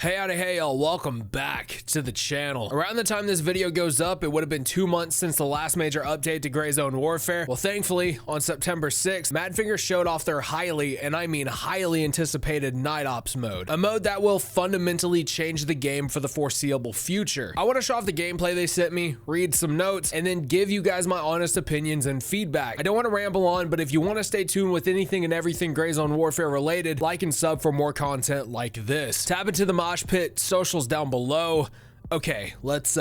Hey y'all, welcome back to the channel. Around the time this video goes up, it would have been 2 months since the last major update to Gray Zone Warfare. Well, thankfully, on September 6th, Madfinger showed off their highly, and I mean highly anticipated Night Ops mode. A mode that will fundamentally change the game for the foreseeable future. I want to show off the gameplay they sent me, read some notes, and then give you guys my honest opinions and feedback. I don't want to ramble on, but if you want to stay tuned with anything and everything Gray Zone Warfare related, like and sub for more content like this. Tap into the MOSHPIT socials down below. Okay, let's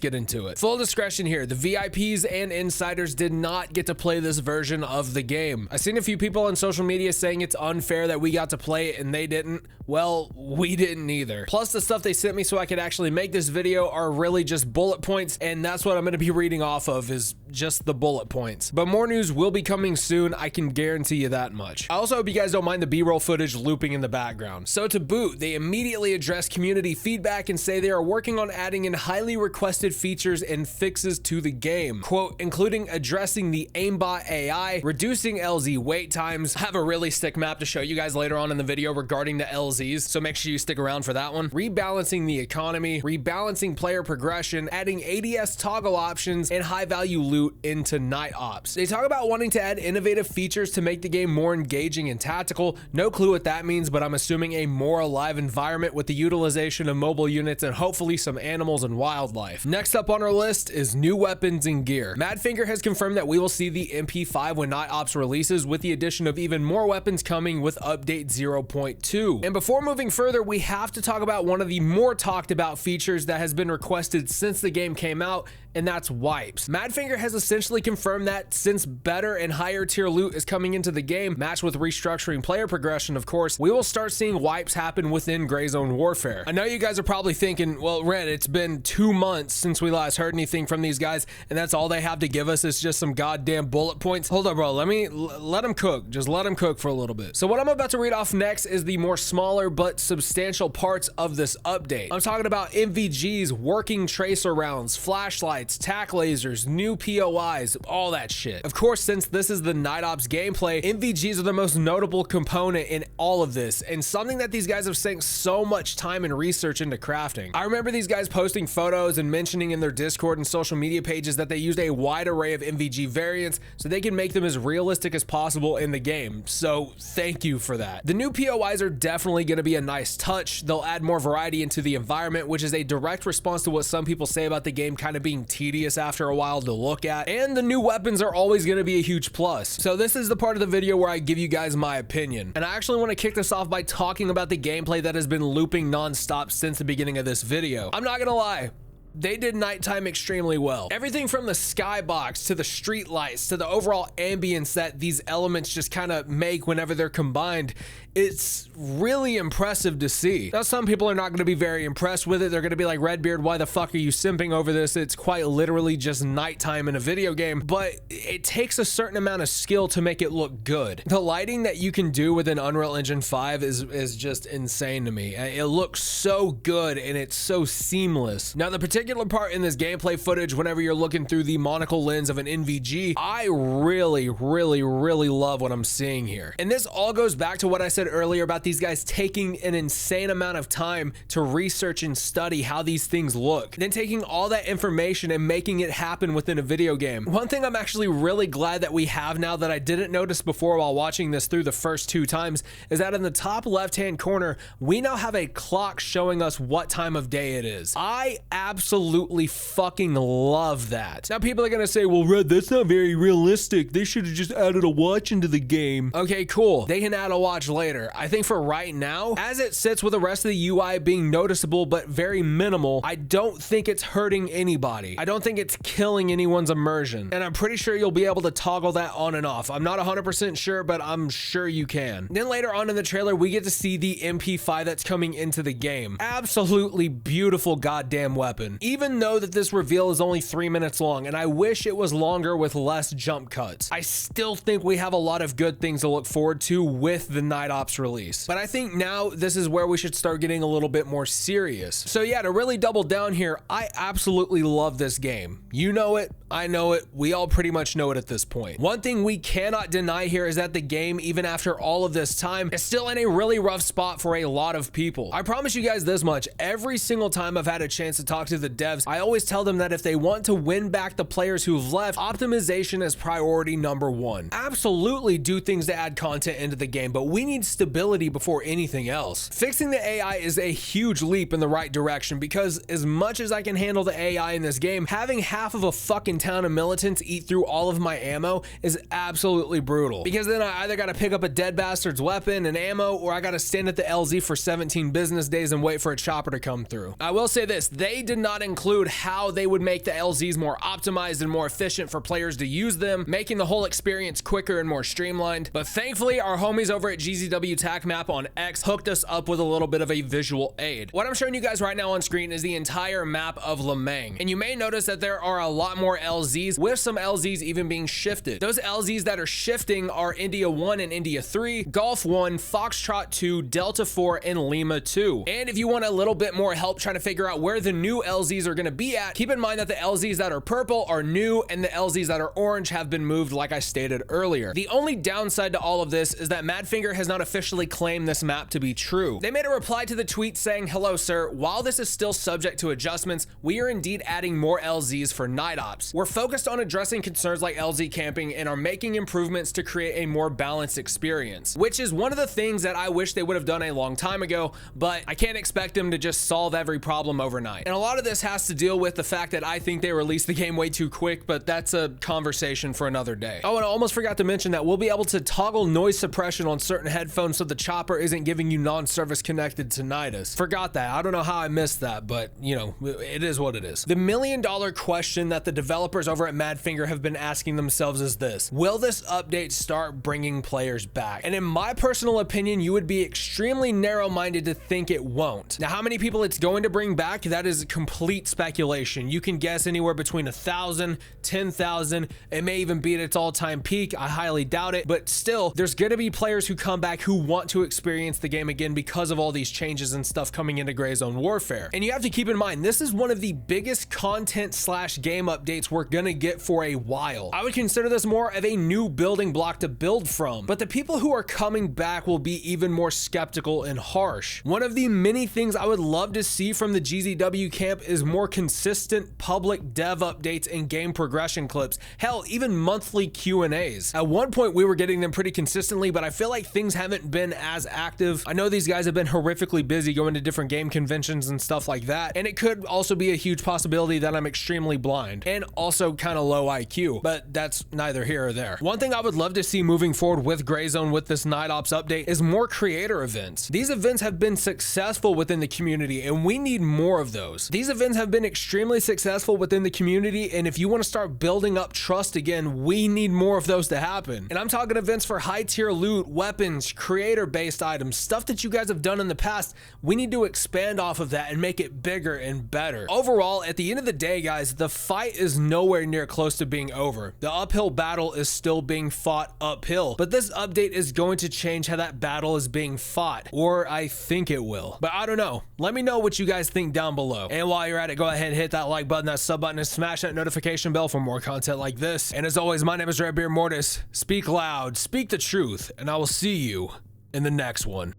get into it. Full discretion here, the VIPs and insiders did not get to play this version of the game. I've seen a few people on social media saying it's unfair that we got to play it and they didn't. Well, we didn't either. Plus, the stuff they sent me so I could actually make this video are really just bullet points, and that's what I'm gonna be reading off of, is just the bullet points. But more news will be coming soon, I can guarantee you that much. I also hope you guys don't mind the B-roll footage looping in the background. So to boot, they immediately address community feedback and say they are working on adding in highly requested features and fixes to the game. Quote, including addressing the aimbot AI, reducing LZ wait times. I have a really sick map to show you guys later on in the video regarding the LZs, so make sure you stick around for that one. Rebalancing the economy, rebalancing player progression, adding ADS toggle options, and high value loot into Night Ops. They talk about wanting to add innovative features to make the game more engaging and tactical. No clue what that means, but I'm assuming a more alive environment with the utilization of mobile units and hopefully some animals and wildlife. Next up on our list is new weapons and gear. Madfinger has confirmed that we will see the MP5 when Night Ops releases, with the addition of even more weapons coming with update 0.2. And before moving further, we have to talk about one of the more talked about features that has been requested since the game came out, and that's wipes. Madfinger has essentially confirmed that since better and higher tier loot is coming into the game, matched with restructuring player progression, of course, we will start seeing wipes happen within Gray Zone Warfare. I know you guys are probably thinking, well, Red, it's been 2 months since we last heard anything from these guys, and that's all they have to give us is just some goddamn bullet points. Hold up, bro, let them cook. Just let them cook for a little bit. So what I'm about to read off next is the more smaller but substantial parts of this update. I'm talking about MVGs, working tracer rounds, flashlights, tac lasers, new POIs, all that shit. Of course, since this is the Night Ops gameplay, MVGs are the most notable component in all of this, and something that these guys have sank so much time and research into crafting. I remember these guys posting photos and mentioning in their Discord and social media pages that they used a wide array of MVG variants so they can make them as realistic as possible in the game. So thank you for that. The new POIs are definitely going to be a nice touch. They'll add more variety into the environment, which is a direct response to what some people say about the game kind of being tedious after a while to look at. And the new weapons are always going to be a huge plus. So this is the part of the video where I give you guys my opinion. And I actually want to kick this off by talking about the gameplay that has been looping non-stop since the beginning of this video. I'm not gonna lie, they did nighttime extremely well. Everything from the skybox to the street lights to the overall ambience that these elements just kind of make whenever they're combined, it's really impressive to see. Now, some people are not going to be very impressed with it. They're going to be like, Redbeard, why the fuck are you simping over this? It's quite literally just nighttime in a video game, but it takes a certain amount of skill to make it look good. The lighting that you can do within Unreal Engine 5 is just insane to me. It looks so good and it's so seamless. Now, the particular part in this gameplay footage, whenever you're looking through the monocle lens of an NVG, I really love what I'm seeing here. And this all goes back to what I said earlier about these guys taking an insane amount of time to research and study how these things look, then taking all that information and making it happen within a video game. One thing I'm actually really glad that we have now that I didn't notice before while watching this through the first 2 times is that in the top left-hand corner, we now have a clock showing us what time of day it is. I absolutely fucking love that. Now people are gonna say, well, Red, that's not very realistic. They should have just added a watch into the game. Okay, cool. They can add a watch later. I think for right now, as it sits with the rest of the UI being noticeable but very minimal, I don't think it's hurting anybody. I don't think it's killing anyone's immersion. And I'm pretty sure you'll be able to toggle that on and off. I'm not 100% sure, but I'm sure you can. Then later on in the trailer, we get to see the MP5 that's coming into the game. Absolutely beautiful goddamn weapon. Even though that this reveal is only 3 minutes long, and I wish it was longer with less jump cuts, I still think we have a lot of good things to look forward to with the Night Ops release. But I think now this is where we should start getting a little bit more serious. So yeah, to really double down here, I absolutely love this game. You know it, I know it. We all pretty much know it at this point. One thing we cannot deny here is that the game, even after all of this time, is still in a really rough spot for a lot of people. I promise you guys this much. Every single time I've had a chance to talk to the devs, I always tell them that if they want to win back the players who've left, optimization is priority number one. Absolutely do things to add content into the game, but we need stability before anything else. Fixing the AI is a huge leap in the right direction because as much as I can handle the AI in this game, having half of a fucking town of militants eat through all of my ammo is absolutely brutal, because then I either got to pick up a dead bastard's weapon and ammo, or I got to stand at the LZ for 17 business days and wait for a chopper to come through. I will say this, they did not include how they would make the LZs more optimized and more efficient for players to use them, making the whole experience quicker and more streamlined. But thankfully, our homies over at GZW TAC Map on X hooked us up with a little bit of a visual aid. What I'm showing you guys right now on screen is the entire map of Lemang, and you may notice that there are a lot more LZs, with some LZs even being shifted. Those LZs that are shifting are India 1 and India 3, Golf 1, Foxtrot 2, Delta 4, and Lima 2. And if you want a little bit more help trying to figure out where the new LZs are going to be at, keep in mind that the LZs that are purple are new and the LZs that are orange have been moved, like I stated earlier. The only downside to all of this is that Madfinger has not officially claimed this map to be true. They made a reply to the tweet saying, "Hello sir, while this is still subject to adjustments, we are indeed adding more LZs for Night Ops. We're focused on addressing concerns like LZ camping and are making improvements to create a more balanced experience," which is one of the things that I wish they would have done a long time ago, but I can't expect them to just solve every problem overnight. And a lot of this has to deal with the fact that I think they released the game way too quick, but that's a conversation for another day. Oh, and I almost forgot to mention that we'll be able to toggle noise suppression on certain headphones so the chopper isn't giving you non-service connected tinnitus. Forgot that. I don't know how I missed that, but you know, it is what it is. The million-dollar question that the developers over at Madfinger have been asking themselves is this: will this update start bringing players back? And in my personal opinion, you would be extremely narrow-minded to think it won't. Now, how many people it's going to bring back, that is complete speculation. You can guess anywhere between 1,000, 10,000. It may even be at its all-time peak. I highly doubt it, but still, there's going to be players who come back who want to experience the game again because of all these changes and stuff coming into Gray Zone Warfare. And you have to keep in mind, this is one of the biggest content slash game updates we're gonna get for a while. I would consider this more of a new building block to build from, but the people who are coming back will be even more skeptical and harsh. One of the many things I would love to see from the GZW camp is more consistent public dev updates and game progression clips. Hell, even monthly Q&As. At one point we were getting them pretty consistently, but I feel like things haven't been as active. I know these guys have been horrifically busy going to different game conventions and stuff like that, and it could also be a huge possibility that I'm extremely blind and also kind of low IQ, but that's neither here or there. One thing I would love to see moving forward with Gray Zone with this Night Ops update is more creator events. These events have been successful within the community and we need more of those. These events have been extremely successful within the community, and if you want to start building up trust again, we need more of those to happen. And I'm talking events for high tier loot, weapons, creator based items, stuff that you guys have done in the past. We need to expand off of that and make it bigger and better. Overall, at the end of the day, guys, the fight is nowhere near close to being over. The uphill battle is still being fought uphill, but this update is going to change how that battle is being fought, or I think it will. But I don't know. Let me know what you guys think down below. And while you're at it, go ahead and hit that like button, that sub button, and smash that notification bell for more content like this. And as always, my name is Redbeard Mortis. Speak loud, speak the truth, and I will see you in the next one.